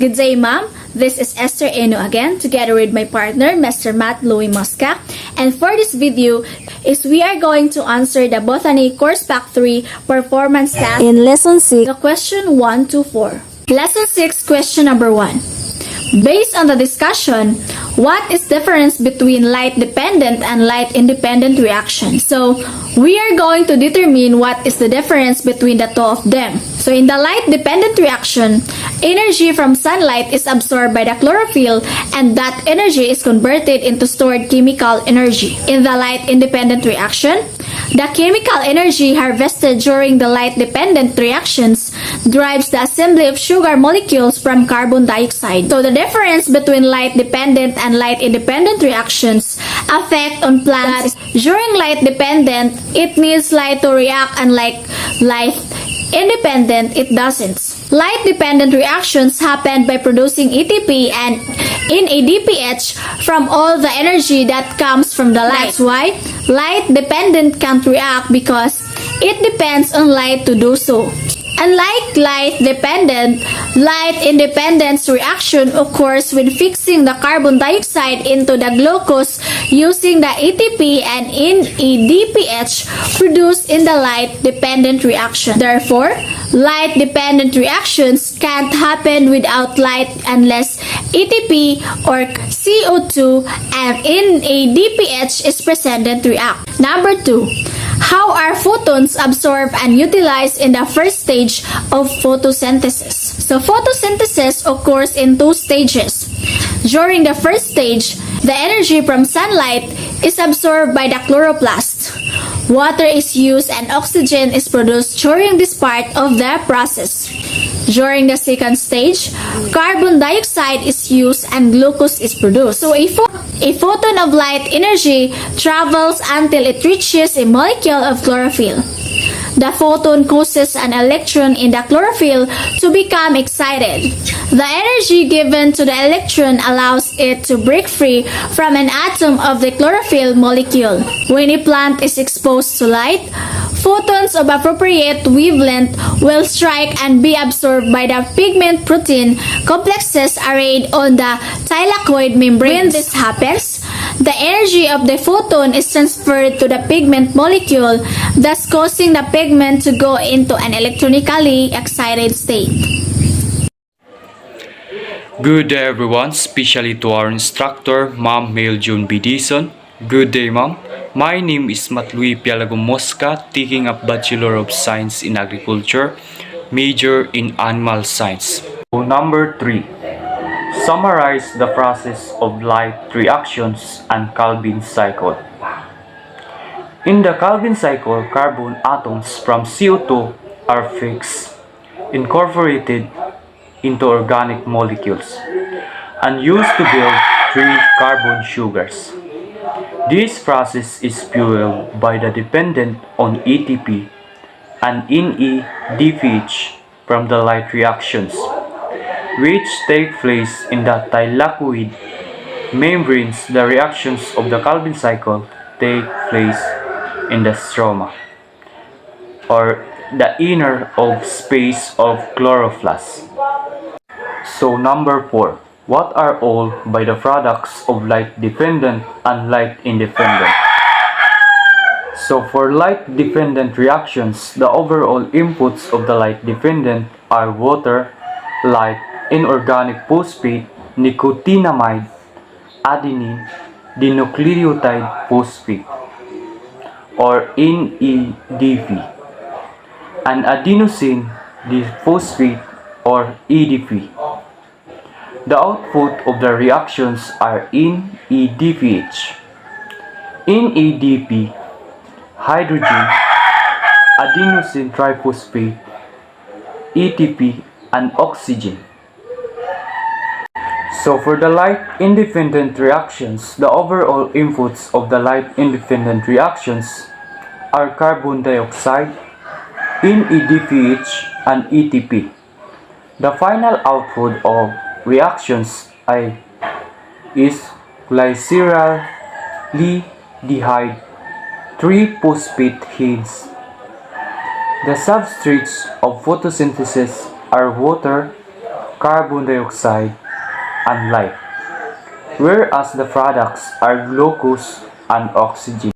Good day, ma'am. This is Esther Eno again, together with my partner, Mr. Matt Louis Mosca. And for this video, we are going to answer the Botany Course Pack 3 Performance Task in Lesson 6, the question 1 to 4. Lesson 6, question number 1. Based on the discussion, what is difference between light-dependent and light-independent reaction? So, we are going to determine what is the difference between the two of them. So, in the light-dependent reaction, energy from sunlight is absorbed by the chlorophyll and that energy is converted into stored chemical energy. In the light-independent reaction, the chemical energy harvested during the light-dependent reactions drives the assembly of sugar molecules from carbon dioxide. So the difference between light-dependent and light-independent reactions affect on plants. During light-dependent, it needs light to react, and like light-independent, it doesn't. Light-dependent reactions happen by producing ATP and NADPH from all the energy that comes from the light. That's why light-dependent can't react, because it depends on light to do so. Unlike light-dependent, light-independent reaction occurs when fixing the carbon dioxide into the glucose using the ATP and NADPH produced in the light-dependent reaction. Therefore, light-dependent reactions can't happen without light unless ATP or CO2 and NADPH is present to react. Number 2. How are photons absorbed and utilized in the first stage of photosynthesis? So photosynthesis occurs in two stages. During the first stage, the energy from sunlight is absorbed by the chloroplast. Water is used and oxygen is produced during this part of the process. During the second stage, carbon dioxide is used and glucose is produced. So a photon of light energy travels until it reaches a molecule of chlorophyll. The photon causes an electron in the chlorophyll to become excited. The energy given to the electron allows it to break free from an atom of the chlorophyll molecule. When a plant is exposed to light, photons of appropriate wavelength will strike and be absorbed by the pigment protein complexes arrayed on the thylakoid membrane. When this happens, the energy of the photon is transferred to the pigment molecule, thus causing the pigment to go into an electronically excited state. Good day everyone, especially to our instructor, Ma'am Mail June B. Dison. Good day, Ma'am. My name is Matt Louis Mosca, taking up Bachelor of Science in Agriculture, major in Animal Science. Number 3. Summarize the process of light reactions and Calvin cycle. In the Calvin cycle, carbon atoms from CO2 are fixed, incorporated into organic molecules, and used to build 3 carbon sugars. This process is fueled by the dependent on ATP and NADPH from the light reactions, which take place in the thylakoid membranes. The reactions of the Calvin cycle take place in the stroma, or the inner of space of chloroplast. So number 4. What are all by the products of light-dependent and light-independent? So for light-dependent reactions, the overall inputs of the light-dependent are water, light, inorganic phosphate, nicotinamide, adenine, dinucleotide phosphate, or NADP, and adenosine diphosphate, or ADP. The output of the reactions are NADPH, NADP, hydrogen, adenosine triphosphate, ATP, and oxygen. So for the light-independent reactions, the overall inputs of the light-independent reactions are carbon dioxide, NADPH, and ATP. The final output of reactions is glyceraldehyde 3-phosphatases. The substrates of photosynthesis are water, carbon dioxide, and light, whereas the products are glucose and oxygen.